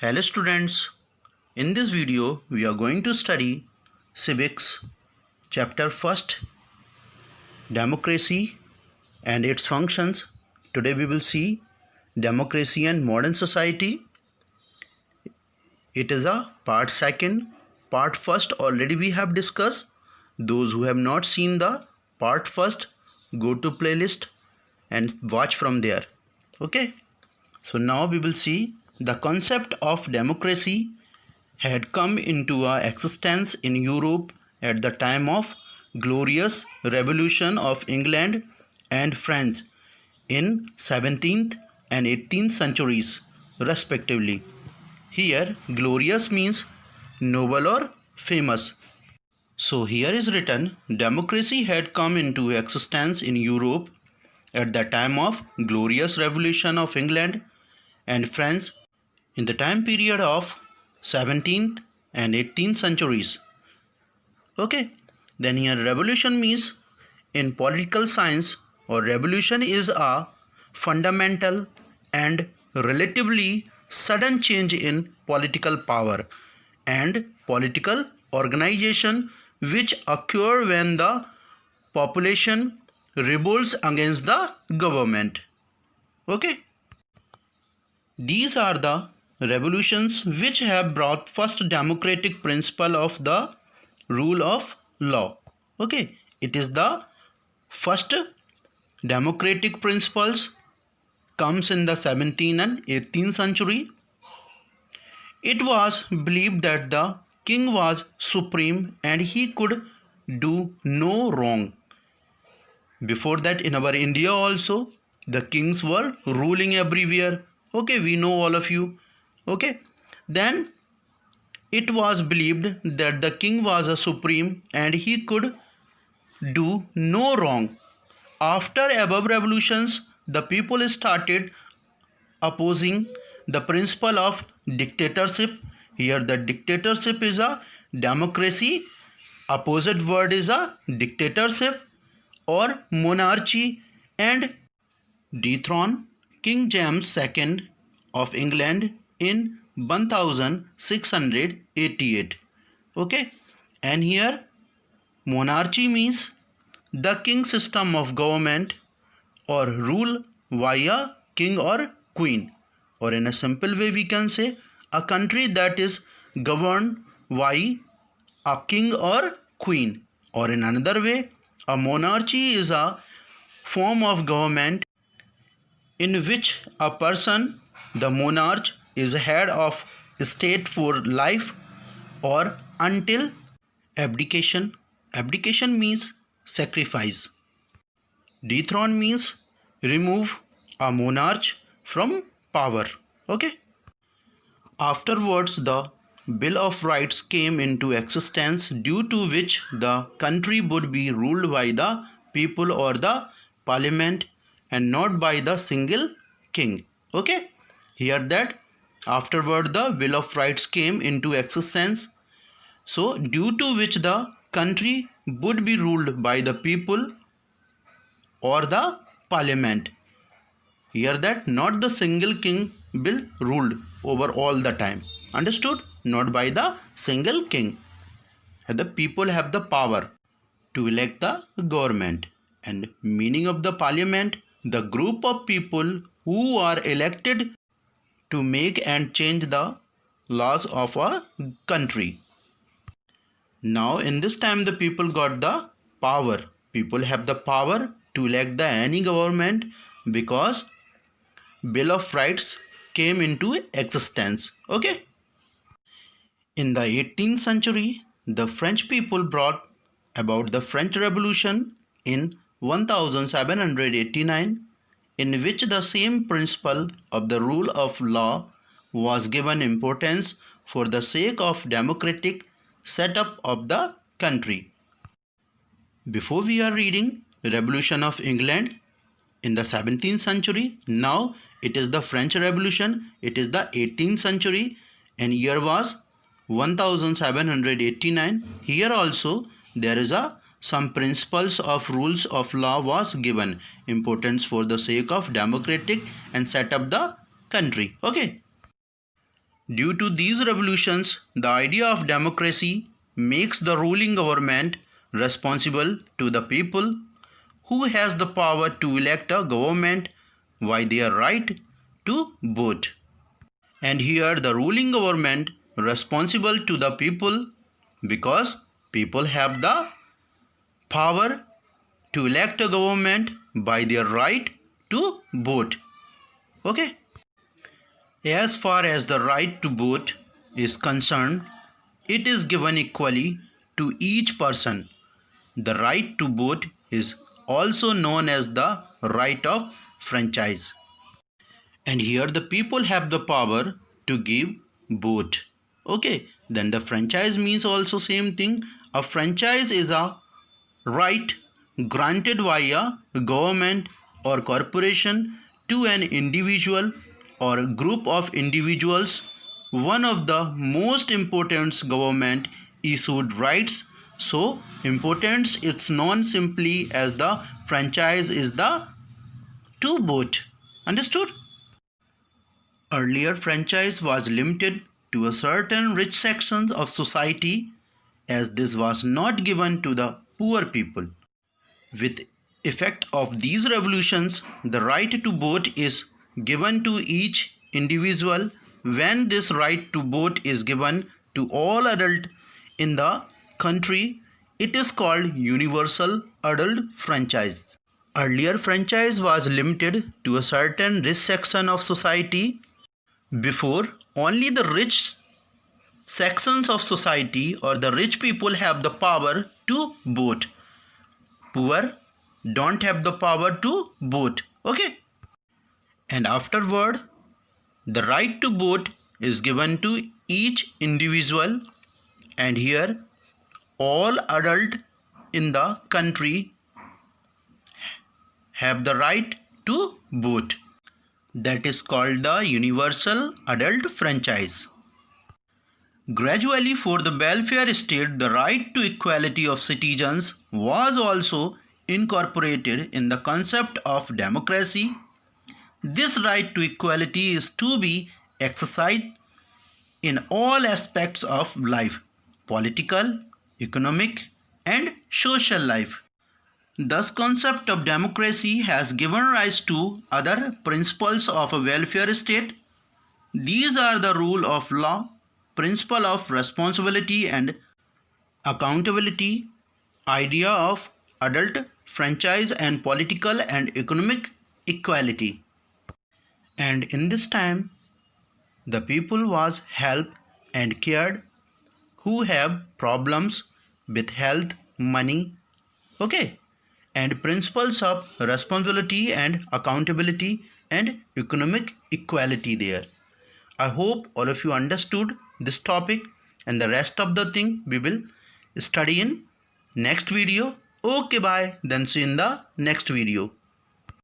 Hello students, in this video we are going to study civics chapter 1st, democracy and its functions. Today we will see democracy and modern society. It is a part 2nd. Part 1st already we have discussed. Those who have not seen the part 1st, go to playlist and watch from there. Okay, so now we will see the concept of democracy had come into existence in Europe at the time of glorious revolution of England and France in 17th and 18th centuries respectively. Here glorious means noble or famous. So here is written, democracy had come into existence in Europe at the time of glorious revolution of England and France in the time period of 17th and 18th centuries. Okay, then here revolution means in political science, or revolution is a fundamental and relatively sudden change in political power and political organization which occur when the population revolts against the government. Okay, these are the revolutions which have brought first democratic principle of the rule of law. Okay, it is the first democratic principles comes in the 17th and 18th century. It was believed that the king was supreme and he could do no wrong. Before that, in our India also, the kings were ruling everywhere. Okay, we know all of you. Okay, then it was believed that the king was a supreme and he could do no wrong. After above revolutions, the people started opposing the principle of dictatorship. Here the dictatorship is a democracy. Opposite word is a dictatorship or monarchy, and dethrone King James II of England in 1688. Okay, and here monarchy means the king system of government or rule via king or queen, or in a simple way we can say a country that is governed by a king or queen, or in another way a monarchy is a form of government in which a person, the monarch, is head of state for life or until abdication. Abdication means sacrifice. Dethrone means remove a monarch from power. Okay. Afterwards, the Bill of Rights came into existence, due to which the country would be ruled by the people or the parliament and not by the single king. Okay, hear that. Afterward, the Bill of Rights came into existence, so due to which the country would be ruled by the people or the parliament. Hear that, not the single king will ruled over all the time. Understood? Not by the single king. The people have the power to elect the government. And meaning of the parliament, the group of people who are elected to make and change the laws of a country. Now in this time the people got the power. People have the power to elect the any government because Bill of Rights came into existence. Okay. In the 18th century, the French people brought about the French Revolution in 1789, in which the same principle of the rule of law was given importance for the sake of democratic setup of the country. Before we are reading Revolution of England in the 17th century, now it is the French Revolution, it is the 18th century, and year was 1789. Here also there is some principles of rules of law was given importance for the sake of democratic and set up the country. Okay. Due to these revolutions, the idea of democracy makes the ruling government responsible to the people who has the power to elect a government by their right to vote. And here the ruling government responsible to the people because people have the power to elect a government by their right to vote. Okay. As far as the right to vote is concerned, it is given equally to each person. The right to vote is also known as the right of franchise. And here the people have the power to give vote. Okay, then the franchise means also same thing. A franchise is a right granted by a government or corporation to an individual or group of individuals. One of the most important government issued rights. So importance is known simply as the franchise is the to vote. Understood? Earlier franchise was limited to a certain rich sections of society as this was not given to the poor people. With effect of these revolutions, the right to vote is given to each individual. When this right to vote is given to all adults in the country, it is called universal adult franchise. Earlier franchise was limited to a certain rich section of society. Before, only the rich sections of society or the rich people have the power to vote. Poor don't have the power to vote. Okay. And afterward, the right to vote is given to each individual, and here all adults in the country have the right to vote. That is called the universal adult franchise. Gradually, for the welfare state, the right to equality of citizens was also incorporated in the concept of democracy. This right to equality is to be exercised in all aspects of life, political, economic, and social life. Thus, concept of democracy has given rise to other principles of a welfare state. These are the rule of law, principle of responsibility and accountability, idea of adult franchise, and political and economic equality. And in this time, the people was helped and cared who have problems with health, money, okay, and principles of responsibility and accountability and economic equality there. I hope all of you understood this topic, and the rest of the thing we will study in next video. Okay, bye. Then see you in the next video.